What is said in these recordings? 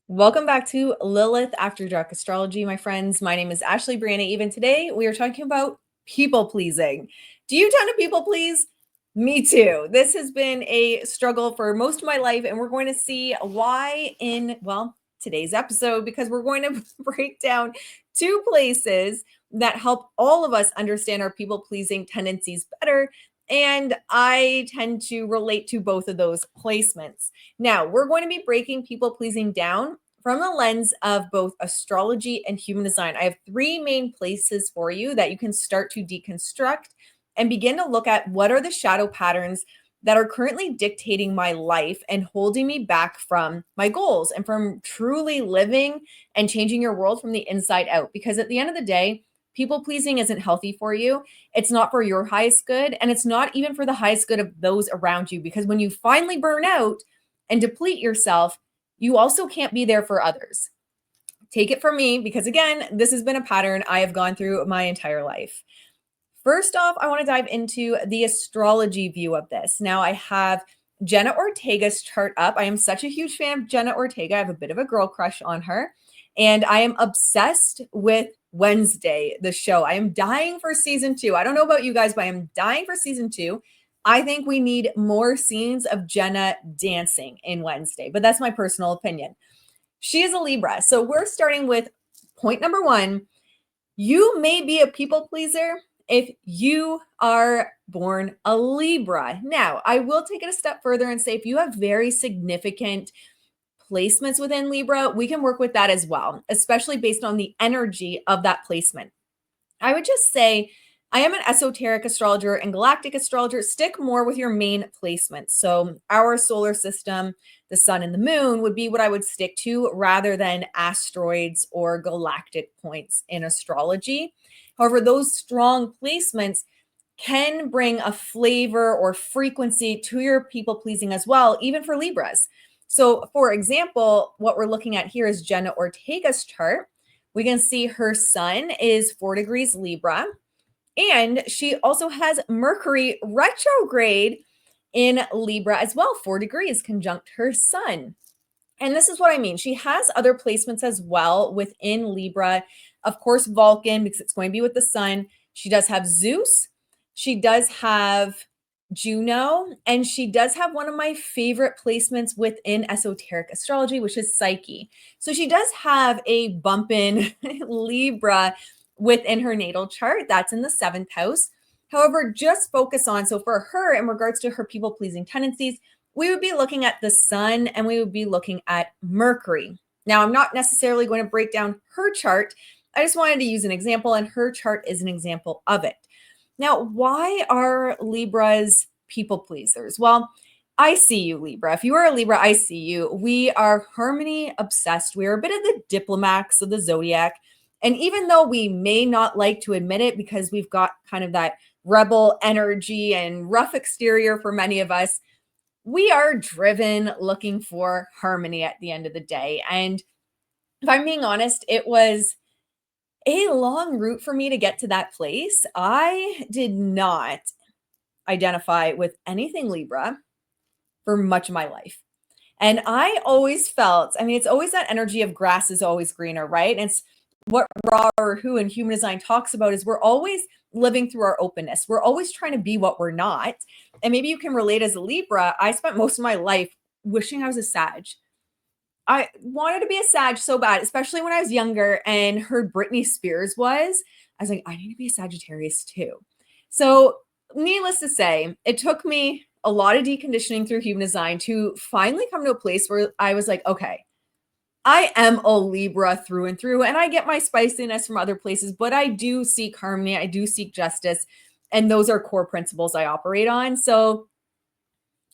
Welcome back to Lilith After Dark Astrology, my friends. My name is Ashley Brianna. Even today, we are talking about people pleasing. Do you tend to people please? Me too. This has been a struggle for most of my life, and we're going to see why in, today's episode, because we're going to break down two places that help all of us understand our people pleasing tendencies better. And I tend to relate to both of those placements. Now, we're going to be breaking people pleasing down from the lens of both astrology and human design. I have three main places for you that you can start to deconstruct and begin to look at what are the shadow patterns that are currently dictating my life and holding me back from my goals and from truly living and changing your world from the inside out. Because at the end of the day, people pleasing isn't healthy for you. It's not for your highest good, and it's not even for the highest good of those around you. Because when you finally burn out and deplete yourself, you also can't be there for others. Take it from me, because again, this has been a pattern I have gone through my entire life. First off, I want to dive into the astrology view of this. Now, I have Jenna Ortega's chart up. I am such a huge fan of Jenna Ortega. I have a bit of a girl crush on her, and I am obsessed with Wednesday, the show. I am dying for season 2. I don't know about you guys, but I am dying for season 2. I think we need more scenes of Jenna dancing in Wednesday, but that's my personal opinion. She is a Libra. So we're starting with point number 1. You may be a people pleaser if you are born a Libra. Now, I will take it a step further and say if you have very significant placements within Libra, we can work with that as well, especially based on the energy of that placement. I would just say I am an esoteric astrologer and galactic astrologer. Stick more with your main placements. So our solar system, the sun and the moon would be what I would stick to rather than asteroids or galactic points in astrology. However, those strong placements can bring a flavor or frequency to your people pleasing as well, even for Libras. So, for example, what we're looking at here is Jenna Ortega's chart. We can see her sun is 4 degrees Libra, and she also has Mercury retrograde in Libra as well, 4 degrees conjunct her sun. And this is what I mean. She has other placements as well within Libra. Of course, Vulcan, because it's going to be with the sun. She does have Zeus. She does have Juno. And she does have one of my favorite placements within esoteric astrology, which is Psyche. So she does have a bump in Libra within her natal chart. That's in the 7th house. However, just focus on, so for her, in regards to her people pleasing tendencies, we would be looking at the sun and we would be looking at Mercury. Now, I'm not necessarily going to break down her chart. I just wanted to use an example, and her chart is an example of it. Now, why are Libras people pleasers? Well, I see you, Libra. If you are a Libra, I see you. We are harmony obsessed. We are a bit of the diplomats of the zodiac. And even though we may not like to admit it because we've got kind of that rebel energy and rough exterior for many of us, we are driven looking for harmony at the end of the day. And if I'm being honest, it was a long route for me to get to that place. I did not identify with anything Libra for much of my life. And I always felt, I mean, it's always that energy of grass is always greener, right? And it's what Ra or who in human design talks about is we're always living through our openness. We're always trying to be what we're not. And maybe you can relate as a Libra. I spent most of my life wishing I was a Sag. I wanted to be a Sag so bad, especially when I was younger and heard Britney Spears was. I was like, I need to be a Sagittarius too. So, needless to say, it took me a lot of deconditioning through human design to finally come to a place where I was like, okay, I am a Libra through and through, and I get my spiciness from other places, but I do seek harmony. I do seek justice, and those are core principles I operate on. So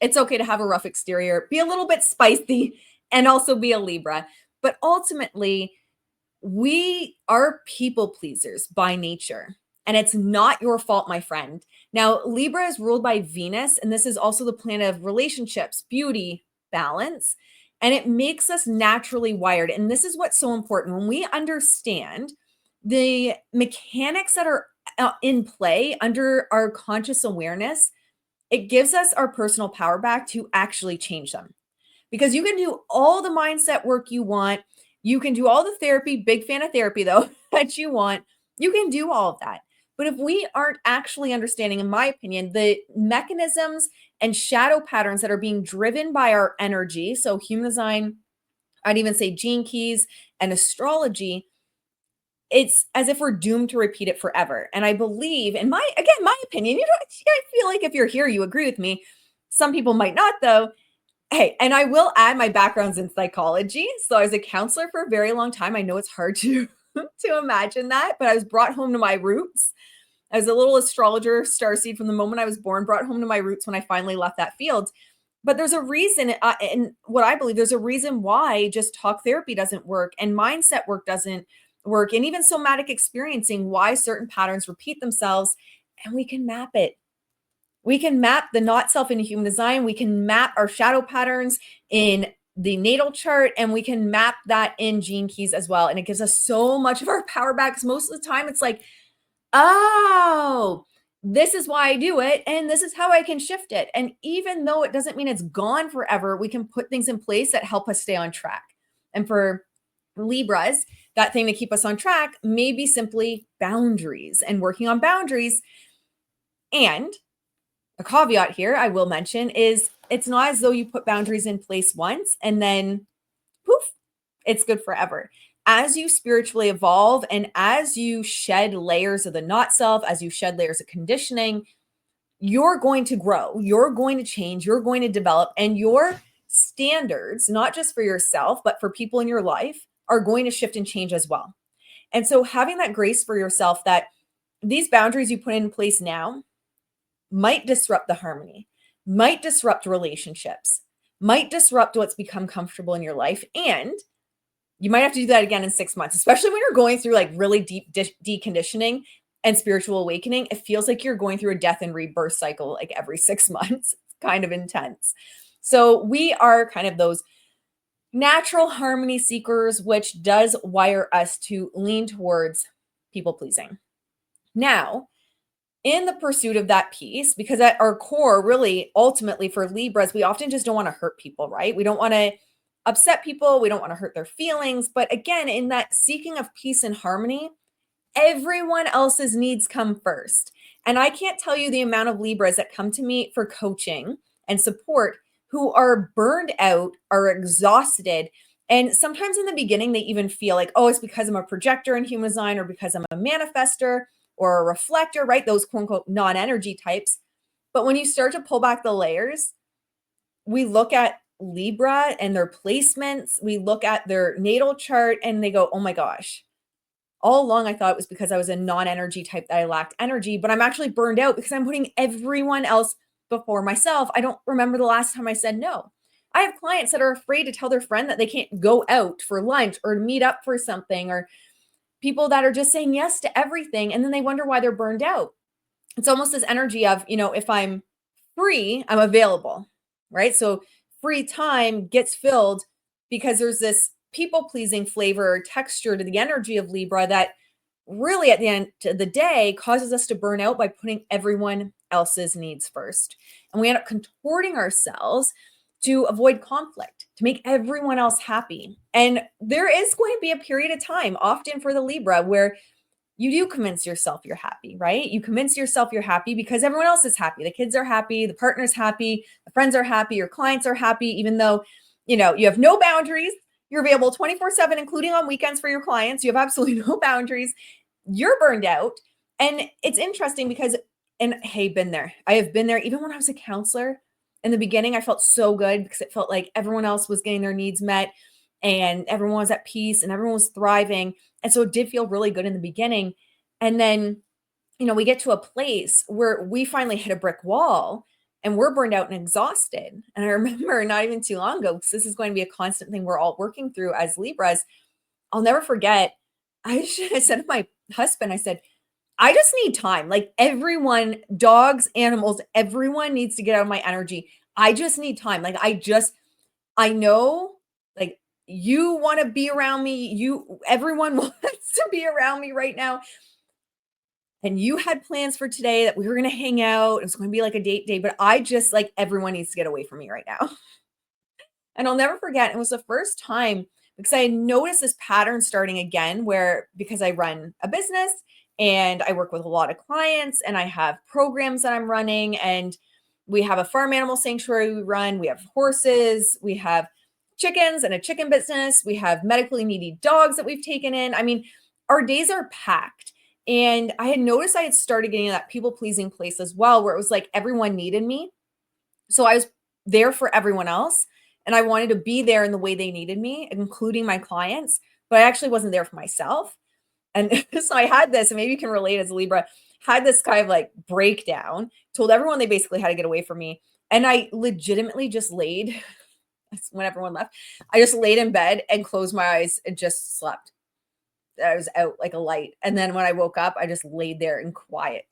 it's okay to have a rough exterior, be a little bit spicy, and also be a Libra. But ultimately, we are people pleasers by nature. And it's not your fault, my friend. Now, Libra is ruled by Venus, and this is also the planet of relationships, beauty, balance, and it makes us naturally wired. And this is what's so important. When we understand the mechanics that are in play under our conscious awareness, it gives us our personal power back to actually change them. because you can do all the mindset work you want. You can do all the therapy, big fan of therapy though, that you want. You can do all of that. But if we aren't actually understanding, in my opinion, the mechanisms and shadow patterns that are being driven by our energy, so human design, I'd even say gene keys and astrology, it's as if we're doomed to repeat it forever. And I believe, in my opinion, I feel like if you're here, you agree with me. Some people might not, though. Hey, and I will add my background's in psychology. So I was a counselor for a very long time. I know it's hard to to imagine that, but I was brought home to my roots. I was a little astrologer starseed from the moment I was born, brought home to my roots when I finally left that field. But there's a reason, and what I believe, there's a reason why just talk therapy doesn't work and mindset work doesn't work, and even somatic experiencing, why certain patterns repeat themselves, and we can map it. We can map the not self into human design. We can map our shadow patterns in the natal chart, and we can map that in gene keys as well. And it gives us so much of our power back, because most of the time it's like, oh, this is why I do it, and this is how I can shift it. And even though it doesn't mean it's gone forever, we can put things in place that help us stay on track. And for Libras, that thing to keep us on track may be simply boundaries and working on boundaries. And a caveat here I will mention is it's not as though you put boundaries in place once and then poof, it's good forever. As you spiritually evolve and as you shed layers of the not self, as you shed layers of conditioning, you're going to grow, you're going to change, you're going to develop, and your standards, not just for yourself, but for people in your life, are going to shift and change as well. And so having that grace for yourself that these boundaries you put in place now might disrupt the harmony, might disrupt relationships, might disrupt what's become comfortable in your life. And you might have to do that again in 6 months, especially when you're going through like really deep deconditioning and spiritual awakening. It feels like you're going through a death and rebirth cycle like every 6 months. It's kind of intense. So we are kind of those natural harmony seekers, which does wire us to lean towards people pleasing. Now, in the pursuit of that peace, because at our core, really, ultimately for Libras, we often just don't want to hurt people, right? We don't want to upset people. We don't want to hurt their feelings. But again, in that seeking of peace and harmony, everyone else's needs come first. And I can't tell you the amount of Libras that come to me for coaching and support who are burned out, are exhausted. And sometimes in the beginning, they even feel like, oh, it's because I'm a projector in human design or because I'm a manifester or a reflector, right? Those quote unquote non-energy types. But when you start to pull back the layers, we look at Libra and their placements, we look at their natal chart and they go, oh my gosh, all along I thought it was because I was a non-energy type that I lacked energy, but I'm actually burned out because I'm putting everyone else before myself. I don't remember the last time I said no. I have clients that are afraid to tell their friend that they can't go out for lunch or meet up for something, or people that are just saying yes to everything and then they wonder why they're burned out. It's almost this energy of, if I'm free, I'm available, right? So free time gets filled because there's this people pleasing flavor or texture to the energy of Libra that really at the end of the day causes us to burn out by putting everyone else's needs first. And we end up contorting ourselves to avoid conflict, to make everyone else happy. And there is going to be a period of time, often for the Libra, where you do convince yourself you're happy, right? You convince yourself you're happy because everyone else is happy. The kids are happy, the partner's happy, the friends are happy, your clients are happy, even though, you have no boundaries. You're available 24/7, including on weekends for your clients. You have absolutely no boundaries. You're burned out. And it's interesting because, and hey, been there. I have been there. Even when I was a counselor in the beginning, I felt so good because it felt like everyone else was getting their needs met and everyone was at peace and everyone was thriving. And so it did feel really good in the beginning. And then, we get to a place where we finally hit a brick wall and we're burned out and exhausted. And I remember not even too long ago, because this is going to be a constant thing we're all working through as Libras. I'll never forget. I said to my husband, I said, I just need time. Like everyone, dogs, animals, everyone needs to get out of my energy. I just need time. Like I know, like you want to be around me. Everyone wants to be around me right now. And you had plans for today that we were going to hang out. It was going to be like a date day, but I just like everyone needs to get away from me right now. And I'll never forget, it was the first time because I had noticed this pattern starting again, where because I run a business and I work with a lot of clients and I have programs that I'm running, and we have a farm animal sanctuary we run, we have horses, we have chickens and a chicken business, we have medically needy dogs that we've taken in. I mean, our days are packed. And I had noticed I had started getting that people pleasing place as well, where it was like everyone needed me. So I was there for everyone else. And I wanted to be there in the way they needed me, including my clients, but I actually wasn't there for myself. And so I had this, and maybe you can relate as a Libra, had this kind of like breakdown, told everyone they basically had to get away from me. And I legitimately just laid, when everyone left, I just laid in bed and closed my eyes and just slept. I was out like a light. And then when I woke up, I just laid there in quiet.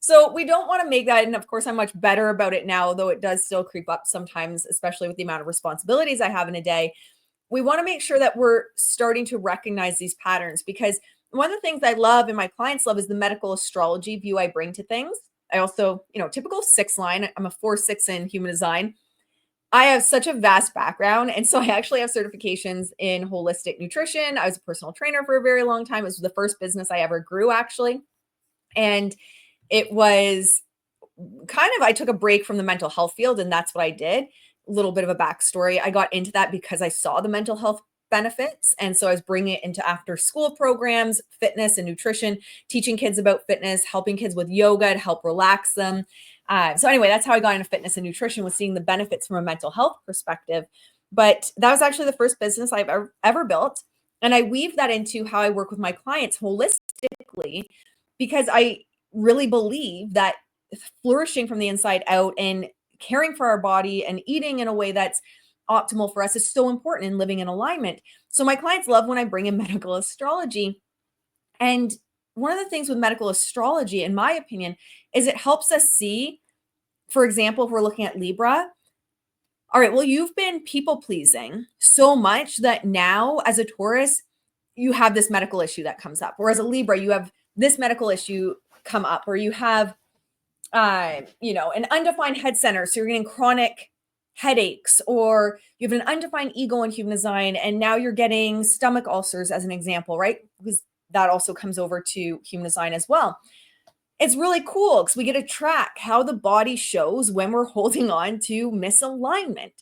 So we don't want to make that. And of course, I'm much better about it now, though it does still creep up sometimes, especially with the amount of responsibilities I have in a day. We want to make sure that we're starting to recognize these patterns, because one of the things I love and my clients love is the medical astrology view I bring to things. I also, typical 6 line, I'm a 4-6 in human design. I have such a vast background. And so I actually have certifications in holistic nutrition. I was a personal trainer for a very long time. It was the first business I ever grew, actually. And it was kind of, I took a break from the mental health field, and that's what I did. A little bit of a backstory. I got into that because I saw the mental health benefits. And so I was bringing it into after school programs, fitness and nutrition, teaching kids about fitness, helping kids with yoga to help relax them. So anyway, that's how I got into fitness and nutrition, was seeing the benefits from a mental health perspective. But that was actually the first business I've ever built. And I weave that into how I work with my clients holistically, because I really believe that flourishing from the inside out and caring for our body and eating in a way that's optimal for us is so important in living in alignment. So my clients love when I bring in medical astrology. And one of the things with medical astrology, in my opinion, is it helps us see, for example, if we're looking at Libra, all right, well, you've been people pleasing so much that now as a Taurus, you have this medical issue that comes up. Or as a Libra, you have this medical issue come up, or you have an undefined head center. So you're getting chronic headaches, or you have an undefined ego in human design, and now you're getting stomach ulcers, as an example, right? Because that also comes over to human design as well. It's really cool because we get to track how the body shows when we're holding on to misalignment.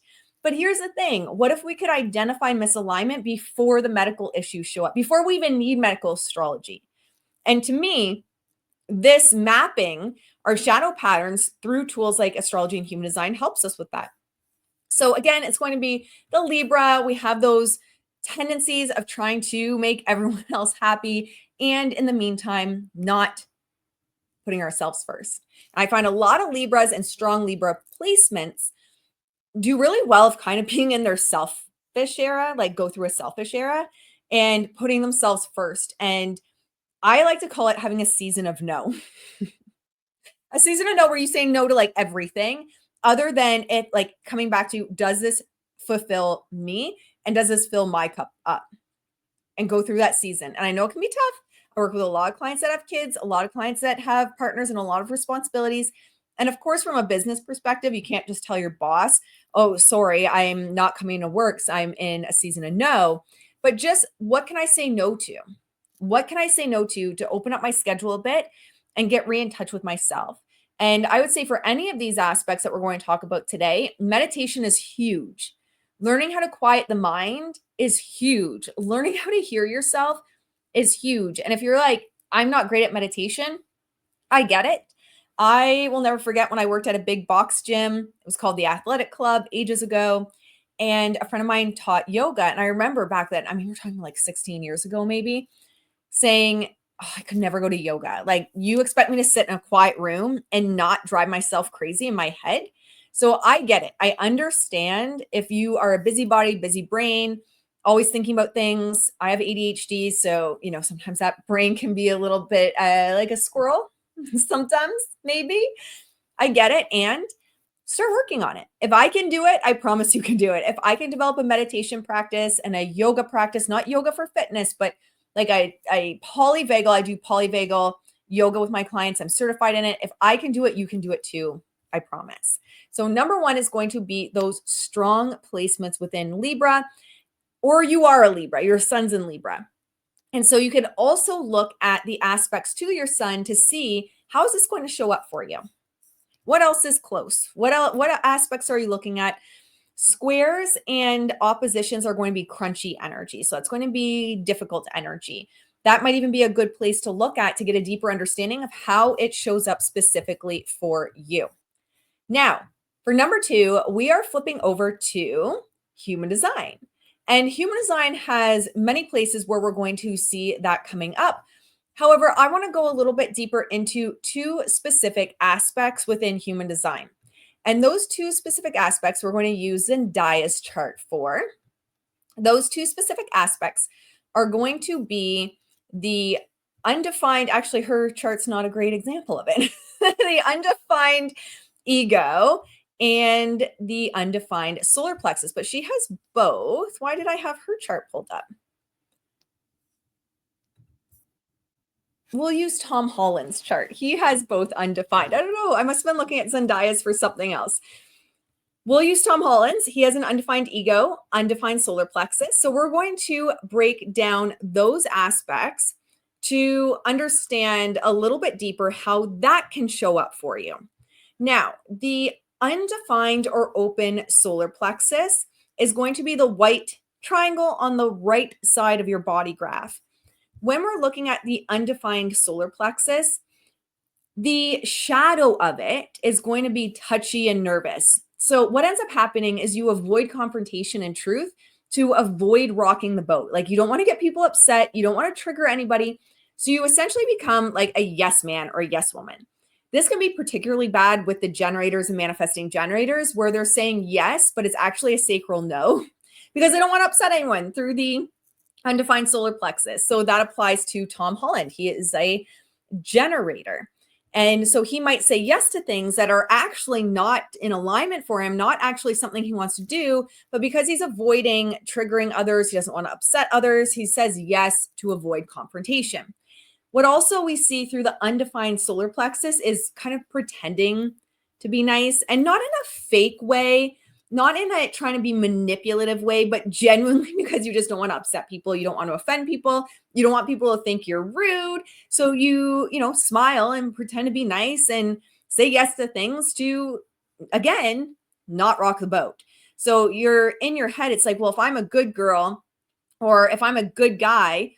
But here's the thing: what if we could identify misalignment before the medical issues show up, before we even need medical astrology? And to me, this mapping our shadow patterns through tools like astrology and human design helps us with that. So again, it's going to be the Libra. We have those tendencies of trying to make everyone else happy, and in the meantime, not putting ourselves first. I find a lot of Libras and strong Libra placements do really well of kind of being in their selfish era, like go through a selfish era and putting themselves first. And I like to call it having a season of no. A season of no, where you say no to like everything other than it, like coming back to, does this fulfill me? And does this fill my cup up? And go through that season. And I know it can be tough. I work with a lot of clients that have kids, a lot of clients that have partners, and a lot of responsibilities. And of course, from a business perspective, you can't just tell your boss, oh, sorry, I'm not coming to work, so I'm in a season of no. But just, what can I say no to? What can I say no to open up my schedule a bit and get re in touch with myself? And I would say for any of these aspects that we're going to talk about today, meditation is huge. Learning how to quiet the mind is huge. Learning how to hear yourself is huge. And if you're like, I'm not great at meditation, I get it. I will never forget when I worked at a big box gym. It was called the Athletic Club ages ago. And a friend of mine taught yoga. And I remember back then, I mean, we're talking like 16 years ago, maybe, saying, oh, I could never go to yoga. Like, you expect me to sit in a quiet room and not drive myself crazy in my head? So I get it. I understand if you are a busybody, busy brain, always thinking about things. I have ADHD. So, sometimes that brain can be a little bit like a squirrel, sometimes, maybe. I get it. And start working on it. If I can do it, I promise you can do it. If I can develop a meditation practice and a yoga practice, not yoga for fitness, but like I polyvagal, I do polyvagal yoga with my clients. I'm certified in it. If I can do it, you can do it too. I promise. So number one is going to be those strong placements within Libra, or you are a Libra, your sun's in Libra. And so you can also look at the aspects to your sun to see how is this going to show up for you? What else is close? What aspects are you looking at? Squares and oppositions are going to be crunchy energy. So it's going to be difficult energy. That might even be a good place to look at to get a deeper understanding of how it shows up specifically for you. Now, for number two, we are flipping over to human design. And human design has many places where we're going to see that coming up. However, I want to go a little bit deeper into two specific aspects within human design. And those two specific aspects we're going to use Zendaya's chart for. Those two specific aspects are going to be the undefined, actually, her chart's not a great example of it. The undefined ego and the undefined solar plexus, but she has both. Why did I have her chart pulled up? We'll use Tom Holland's chart. He has both undefined. I don't know. I must have been looking at Zendaya's for something else. We'll use Tom Holland's. He has an undefined ego, undefined solar plexus. So we're going to break down those aspects to understand a little bit deeper how that can show up for you. Now, the undefined or open solar plexus is going to be the white triangle on the right side of your body graph. When we're looking at the undefined solar plexus, the shadow of it is going to be touchy and nervous. So what ends up happening is you avoid confrontation and truth to avoid rocking the boat. Like you don't want to get people upset. You don't want to trigger anybody. So you essentially become like a yes man or a yes woman. This can be particularly bad with the generators and manifesting generators where they're saying yes, but it's actually a sacral no because they don't want to upset anyone through the undefined solar plexus. So that applies to Tom Holland. He is a generator. And so he might say yes to things that are actually not in alignment for him, not actually something he wants to do, but because he's avoiding triggering others, he doesn't want to upset others, he says yes to avoid confrontation. What also we see through the undefined solar plexus is kind of pretending to be nice and not in a fake way, not in a trying to be manipulative way, but genuinely because you just don't want to upset people. You don't want to offend people. You don't want people to think you're rude. So you smile and pretend to be nice and say yes to things to, again, not rock the boat. So you're in your head, it's like, well, if I'm a good girl or if I'm a good guy,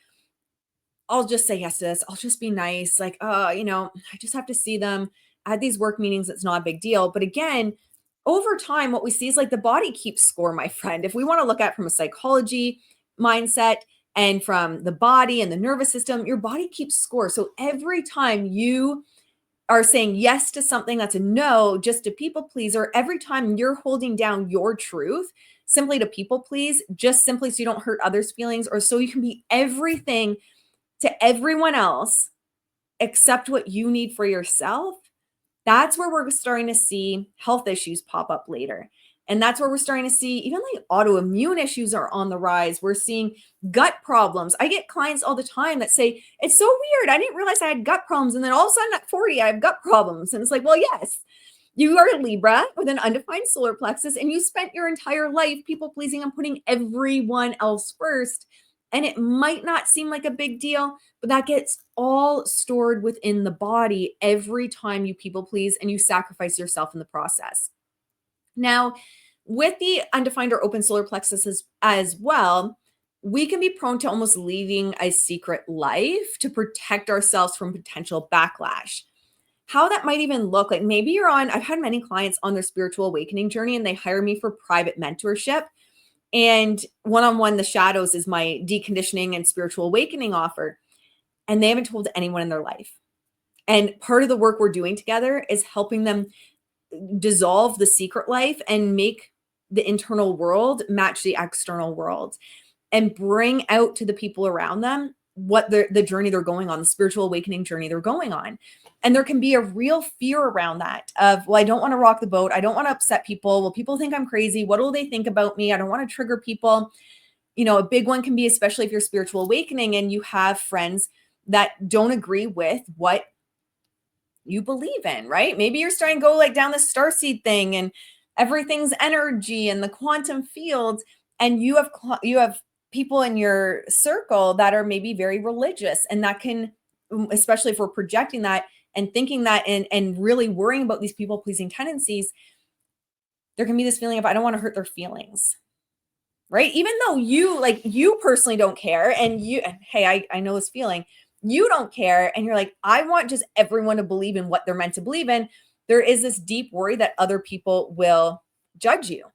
I'll just say yes to this. I'll just be nice. Like, I just have to see them at these work meetings. It's not a big deal. But again, over time, what we see is like the body keeps score, my friend. If we want to look at it from a psychology mindset and from the body and the nervous system, your body keeps score. So every time you are saying yes to something that's a no, just to people please, or every time you're holding down your truth simply to people please, just simply so you don't hurt others' feelings or so you can be everything to everyone else except what you need for yourself, that's where we're starting to see health issues pop up later. And that's where we're starting to see even like autoimmune issues are on the rise. We're seeing gut problems. I get clients all the time that say, it's so weird. I didn't realize I had gut problems. And then all of a sudden at 40, I have gut problems. And it's like, well, yes, you are a Libra with an undefined solar plexus and you spent your entire life people pleasing and putting everyone else first. And it might not seem like a big deal, but that gets all stored within the body every time you people please and you sacrifice yourself in the process. Now, with the undefined or open solar plexus as well, we can be prone to almost leading a secret life to protect ourselves from potential backlash. How that might even look like maybe I've had many clients on their spiritual awakening journey and they hire me for private mentorship. And one-on-one, the shadows is my deconditioning and spiritual awakening offer. And they haven't told anyone in their life. And part of the work we're doing together is helping them dissolve the secret life and make the internal world match the external world and bring out to the people around them what the journey they're going on, the spiritual awakening journey they're going on. And there can be a real fear around that of, well, I don't want to rock the boat. I don't want to upset people. Will people think I'm crazy? What will they think about me? I don't want to trigger people. A big one can be, especially if you're spiritual awakening and you have friends that don't agree with what you believe in, right? Maybe you're starting to go like down the starseed thing and everything's energy and the quantum fields, and you have people in your circle that are maybe very religious, and that can, especially if we're projecting that and thinking that and really worrying about these people pleasing tendencies, there can be this feeling of I don't want to hurt their feelings, right? Even though you personally don't care, and hey, I know this feeling, you don't care, and you're like, I want just everyone to believe in what they're meant to believe in. There is this deep worry that other people will judge you.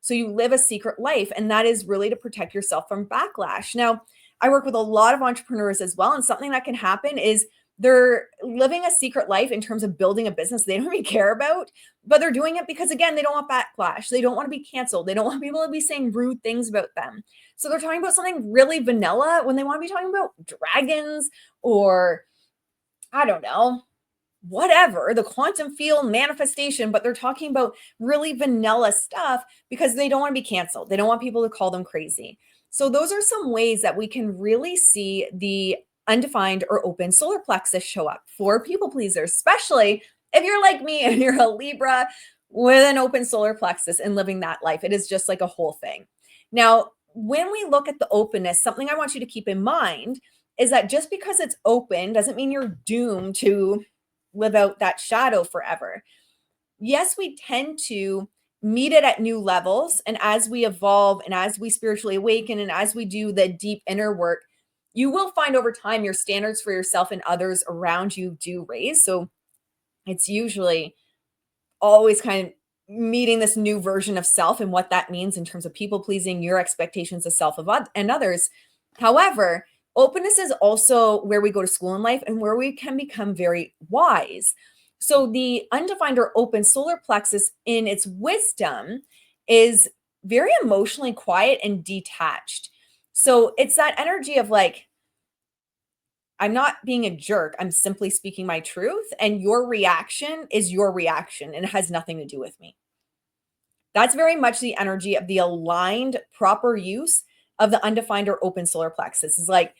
So you live a secret life, and that is really to protect yourself from backlash. Now, I work with a lot of entrepreneurs as well, and something that can happen is they're living a secret life in terms of building a business they don't even care about, but they're doing it because, again, they don't want backlash. They don't want to be canceled. They don't want people to be saying rude things about them. So they're talking about something really vanilla when they want to be talking about dragons or, I don't know, whatever, the quantum field manifestation, but they're talking about really vanilla stuff because they don't want to be canceled. They don't want people to call them crazy. So those are some ways that we can really see the undefined or open solar plexus show up for people pleasers, especially if you're like me and you're a Libra with an open solar plexus and living that life. It is just like a whole thing. Now, when we look at the openness, something I want you to keep in mind is that just because it's open doesn't mean you're doomed to live out that shadow forever. Yes, we tend to meet it at new levels. And as we evolve and as we spiritually awaken and as we do the deep inner work, you will find over time your standards for yourself and others around you do raise. So it's usually always kind of meeting this new version of self and what that means in terms of people pleasing, your expectations of self and others. However, openness is also where we go to school in life and where we can become very wise. So the undefined or open solar plexus in its wisdom is very emotionally quiet and detached. So it's that energy of like, I'm not being a jerk. I'm simply speaking my truth. And your reaction is your reaction and it has nothing to do with me. That's very much the energy of the aligned, proper use of the undefined or open solar plexus. Is like,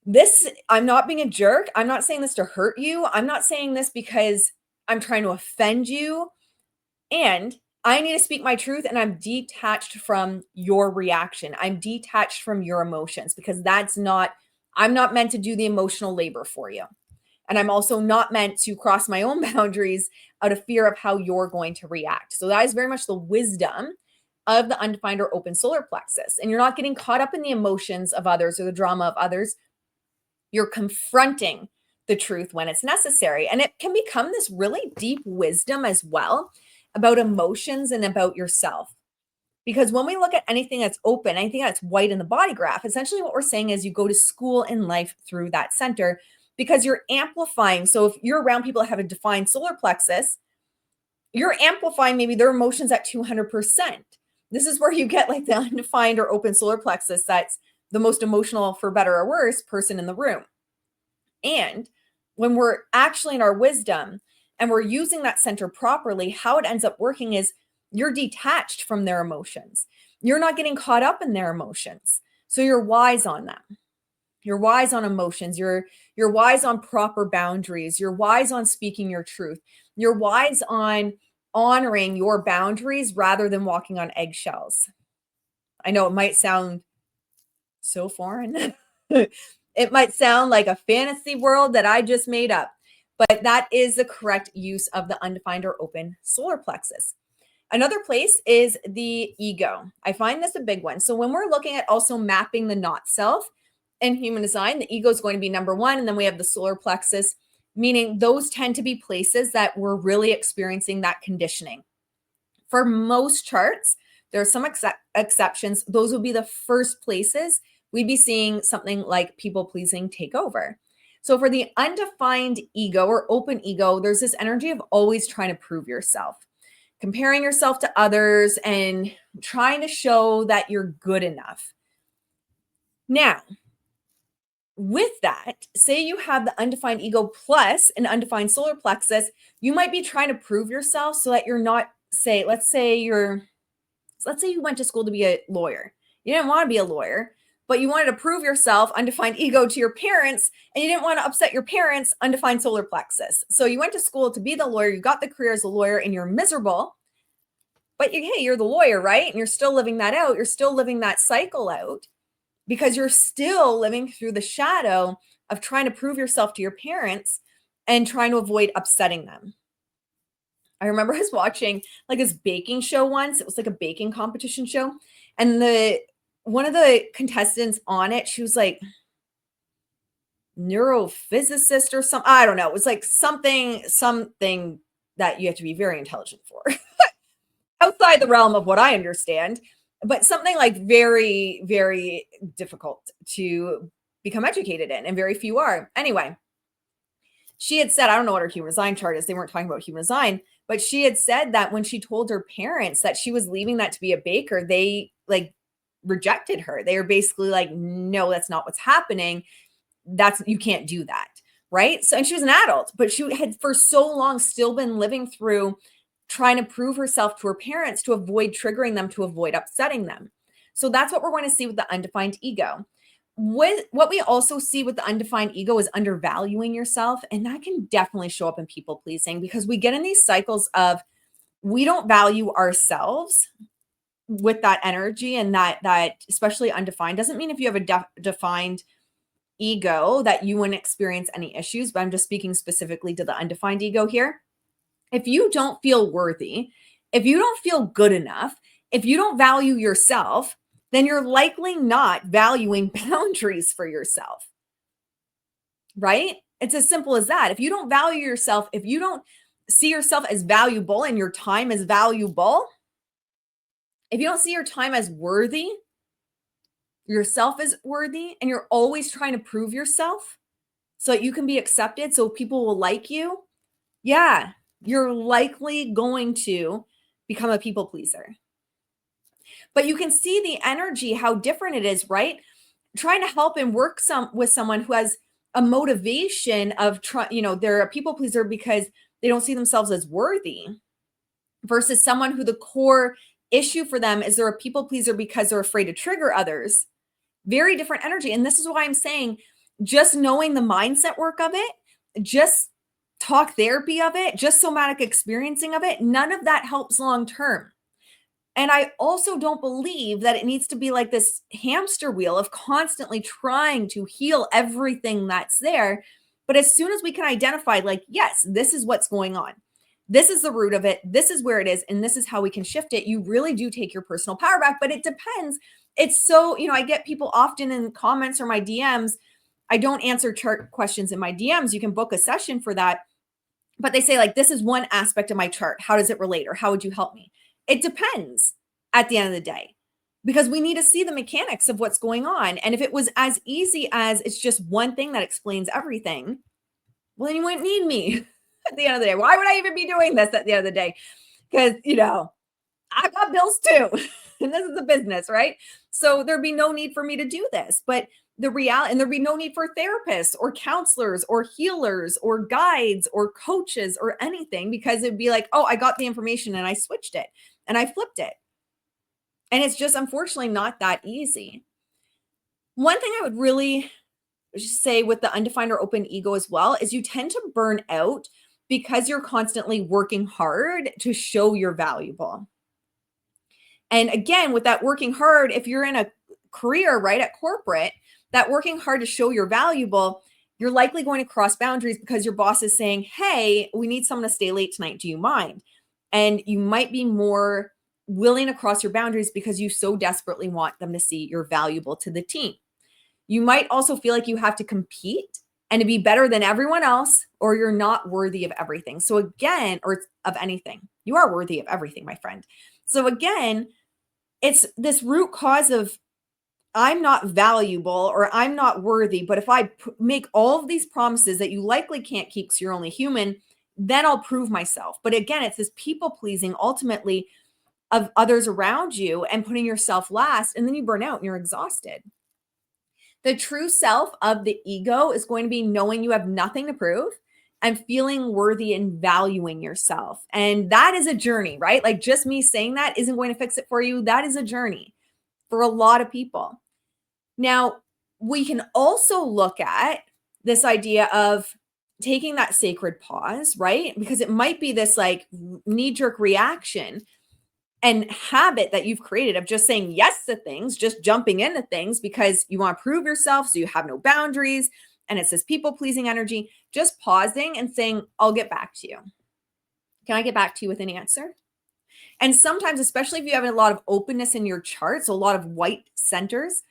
this, I'm not being a jerk. I'm not saying this to hurt you. I'm not saying this because I'm trying to offend you. And I need to speak my truth, and I'm detached from your reaction. I'm detached from your emotions because I'm not meant to do the emotional labor for you. And I'm also not meant to cross my own boundaries out of fear of how you're going to react. So that is very much the wisdom of the undefined or open solar plexus. And you're not getting caught up in the emotions of others or the drama of others. You're confronting the truth when it's necessary. And it can become this really deep wisdom as well about emotions and about yourself. Because when we look at anything that's open, anything that's white in the body graph, essentially what we're saying is you go to school in life through that center because you're amplifying. So if you're around people that have a defined solar plexus, you're amplifying maybe their emotions at 200%. This is where you get like the undefined or open solar plexus that's the most emotional, for better or worse, person in the room. And when we're actually in our wisdom and we're using that center properly, how it ends up working is you're detached from their emotions. You're not getting caught up in their emotions. So you're wise on them. You're wise on emotions. You're wise on proper boundaries. You're wise on speaking your truth. You're wise on honoring your boundaries rather than walking on eggshells. I know it might sound so foreign. It might sound like a fantasy world that I just made up, but that is the correct use of the undefined or open solar plexus. Another place is the ego. I find this a big one. So when we're looking at also mapping the not self in human design, the ego is going to be number one. And then we have the solar plexus, meaning those tend to be places that we're really experiencing that conditioning. For most charts, there are some exceptions. Those would be the first places we'd be seeing something like people pleasing take over. So for the undefined ego or open ego, there's this energy of always trying to prove yourself, comparing yourself to others and trying to show that you're good enough. Now, with that, say you have the undefined ego plus an undefined solar plexus, you might be trying to prove yourself so that you're not, let's say you went to school to be a lawyer. You didn't want to be a lawyer, but you wanted to prove yourself, undefined ego, to your parents, and you didn't want to upset your parents, undefined solar plexus. So you went to school to be the lawyer, you got the career as a lawyer, and you're miserable. But hey, you're the lawyer, right? And you're still living that out. You're still living that cycle out because you're still living through the shadow of trying to prove yourself to your parents and trying to avoid upsetting them. I remember I was watching like this baking show once. It was like a baking competition show. And one of the contestants on it, she was like neurophysicist or something. I don't know. It was like something that you have to be very intelligent for. Outside the realm of what I understand, but something like very, very difficult to become educated in, and very few are. Anyway, she had said, I don't know what her human design chart is. They weren't talking about human design, but she had said that when she told her parents that she was leaving that to be a baker, they like rejected her. They were basically like, no, that's not what's happening. You can't do that. Right. So, and she was an adult, but she had for so long still been living through trying to prove herself to her parents to avoid triggering them, to avoid upsetting them. So that's what we're going to see with the undefined ego. What we also see with the undefined ego is undervaluing yourself. And that can definitely show up in people pleasing because we get in these cycles of we don't value ourselves with that energy, and that especially undefined doesn't mean if you have a defined ego that you wouldn't experience any issues, but I'm just speaking specifically to the undefined ego here. If you don't feel worthy, if you don't feel good enough, if you don't value yourself, then you're likely not valuing boundaries for yourself, right? It's as simple as that. If you don't value yourself, if you don't see yourself as valuable and your time as valuable, if you don't see your time as worthy, yourself as worthy, and you're always trying to prove yourself so that you can be accepted, so people will like you, yeah, you're likely going to become a people pleaser. But you can see the energy, how different it is, right? Trying to help and work with someone who has a motivation of they're a people pleaser because they don't see themselves as worthy, versus someone who the core issue for them is they're a people pleaser because they're afraid to trigger others. Very different energy. And this is why I'm saying just knowing the mindset work of it, just talk therapy of it, just somatic experiencing of it, none of that helps long term. And I also don't believe that it needs to be like this hamster wheel of constantly trying to heal everything that's there. But as soon as we can identify, like, yes, this is what's going on, this is the root of it, this is where it is, and this is how we can shift it, you really do take your personal power back. But it depends. It's so, I get people often in comments or my DMs. I don't answer chart questions in my DMs. You can book a session for that. But they say, like, this is one aspect of my chart. How does it relate? Or how would you help me? It depends at the end of the day, because we need to see the mechanics of what's going on. And if it was as easy as it's just one thing that explains everything, well, then you wouldn't need me at the end of the day. Why would I even be doing this at the end of the day? Because, I got bills too. And this is a business, right? So there'd be no need for me to do this. But the reality, and there'd be no need for therapists or counselors or healers or guides or coaches or anything, because it'd be like, oh, I got the information and I switched it and I flipped it. And it's just unfortunately not that easy. One thing I would really say with the undefined or open ego as well is you tend to burn out because you're constantly working hard to show you're valuable. And again, with that working hard, if you're in a career, right, at corporate, that working hard to show you're valuable, you're likely going to cross boundaries because your boss is saying, hey, we need someone to stay late tonight. Do you mind? And you might be more willing to cross your boundaries because you so desperately want them to see you're valuable to the team. You might also feel like you have to compete and to be better than everyone else, or you're not worthy of everything. So again, or of anything. You are worthy of everything, my friend. So again, it's this root cause of I'm not valuable or I'm not worthy, but if I make all of these promises that you likely can't keep because you're only human, then I'll prove myself. But again, it's this people pleasing ultimately of others around you and putting yourself last, and then you burn out and you're exhausted. The true self of the ego is going to be knowing you have nothing to prove and feeling worthy and valuing yourself. And that is a journey, right? Like just me saying that isn't going to fix it for you. That is a journey for a lot of people. Now, we can also look at this idea of taking that sacred pause, right? Because it might be this like knee-jerk reaction and habit that you've created of just saying yes to things, just jumping into things because you want to prove yourself, so you have no boundaries. And it's this people-pleasing energy, just pausing and saying, I'll get back to you. Can I get back to you with an answer? And sometimes, especially if you have a lot of openness in your chart, so a lot of white centers,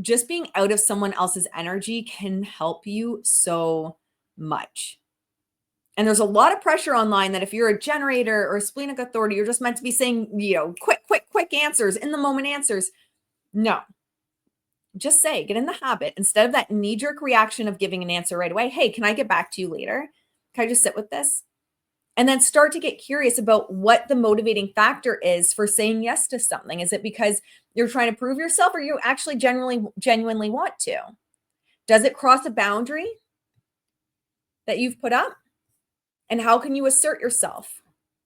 just being out of someone else's energy can help you so much. And there's a lot of pressure online that if you're a generator or a splenic authority, you're just meant to be saying, quick answers, in the moment answers. No, just say, get in the habit, instead of that knee-jerk reaction of giving an answer right away. Hey, can I get back to you later? Can I just sit with this? And then start to get curious about what the motivating factor is for saying yes to something. Is it because you're trying to prove yourself, or you actually genuinely want to? Does it cross a boundary that you've put up? And how can you assert yourself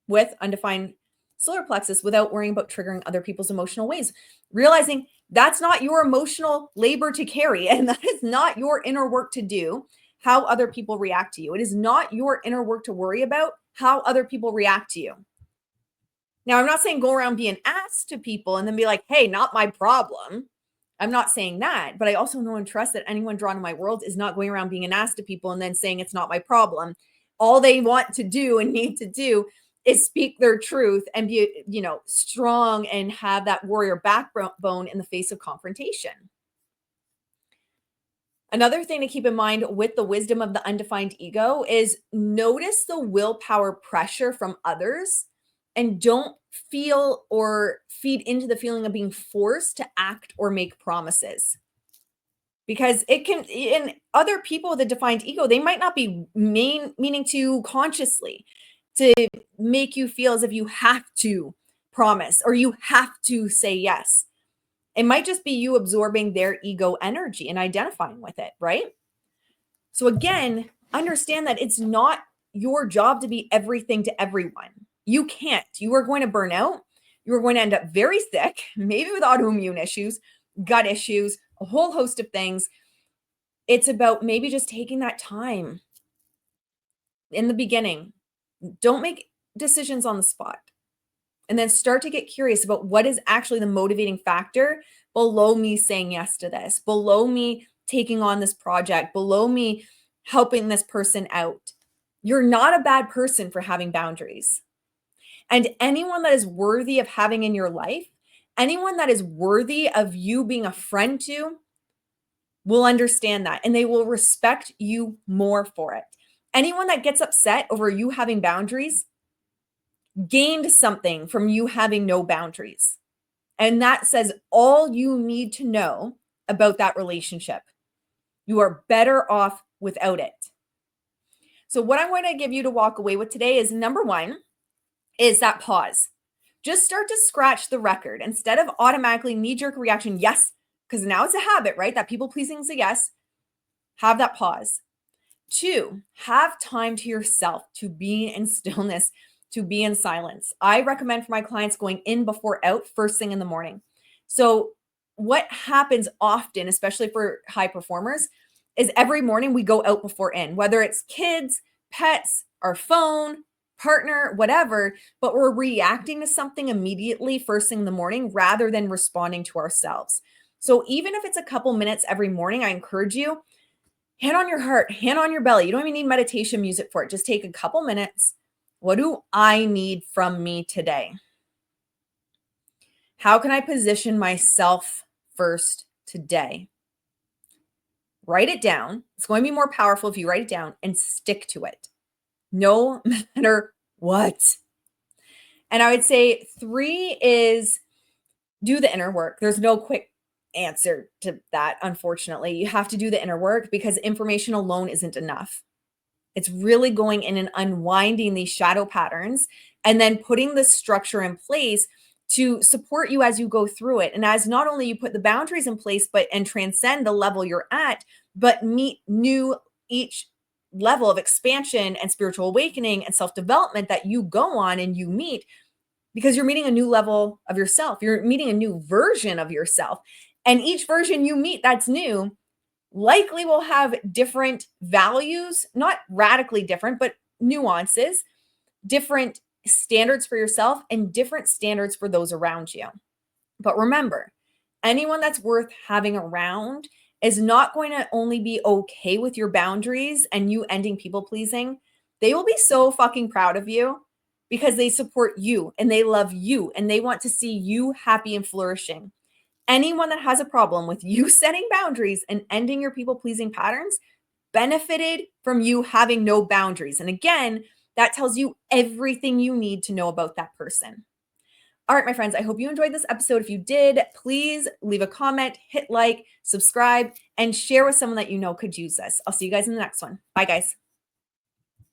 with undefined solar plexus without worrying about triggering other people's emotional waves? Realizing that's not your emotional labor to carry, and that is not your inner work to do, how other people react to you. It is not your inner work to worry about how other people react to you. Now, I'm not saying go around being ass to people and then be like, hey, not my problem. I'm not saying that, but I also know and trust that anyone drawn to my world is not going around being an ass to people and then saying it's not my problem. All they want to do and need to do is speak their truth and be, strong and have that warrior backbone in the face of confrontation. Another thing to keep in mind with the wisdom of the undefined ego is notice the willpower pressure from others and don't feel or feed into the feeling of being forced to act or make promises. Because it can, in other people with a defined ego, they might not be meaning to consciously to make you feel as if you have to promise or you have to say yes. It might just be you absorbing their ego energy and identifying with it, right? So again, understand that it's not your job to be everything to everyone. You can't. You are going to burn out. You are going to end up very sick, maybe with autoimmune issues, gut issues, a whole host of things. It's about maybe just taking that time in the beginning. Don't make decisions on the spot. And then start to get curious about what is actually the motivating factor below me saying yes to this, below me taking on this project, below me helping this person out. You're not a bad person for having boundaries. And anyone that is worthy of having in your life, anyone that is worthy of you being a friend to, will understand that and they will respect you more for it. Anyone that gets upset over you having boundaries gained something from you having no boundaries. And that says all you need to know about that relationship. You are better off without it. So what I'm going to give you to walk away with today is number one, is that pause. Just start to scratch the record instead of automatically knee-jerk reaction, yes, because now it's a habit, right? That people-pleasing is a yes. Have that pause. Two, have time to yourself, to be in stillness, to be in silence. I recommend for my clients going in before out first thing in the morning. So what happens often, especially for high performers, is every morning we go out before in, whether it's kids, pets, our phone, partner, whatever, but we're reacting to something immediately first thing in the morning rather than responding to ourselves. So even if it's a couple minutes every morning, I encourage you, hand on your heart, hand on your belly. You don't even need meditation music for it. Just take a couple minutes. What do I need from me today? How can I position myself first today? Write it down. It's going to be more powerful if you write it down and stick to it, no matter what. And I would say 3 is do the inner work. There's no quick answer to that, unfortunately. You have to do the inner work because information alone isn't enough. It's really going in and unwinding these shadow patterns and then putting the structure in place to support you as you go through it. And as not only you put the boundaries in place, and transcend the level you're at, but meet new each level of expansion and spiritual awakening and self-development that you go on and you meet, because you're meeting a new level of yourself. You're meeting a new version of yourself. And each version you meet that's new likely will have different values, not radically different, but nuances, different standards for yourself, and different standards for those around you. But remember, anyone that's worth having around is not going to only be okay with your boundaries and you ending people pleasing. They will be so fucking proud of you because they support you and they love you and they want to see you happy and flourishing. Anyone that has a problem with you setting boundaries and ending your people pleasing patterns benefited from you having no boundaries. And again, that tells you everything you need to know about that person. All right, my friends, I hope you enjoyed this episode. If you did, please leave a comment, hit like, subscribe, and share with someone that you know could use this. I'll see you guys in the next one. Bye, guys.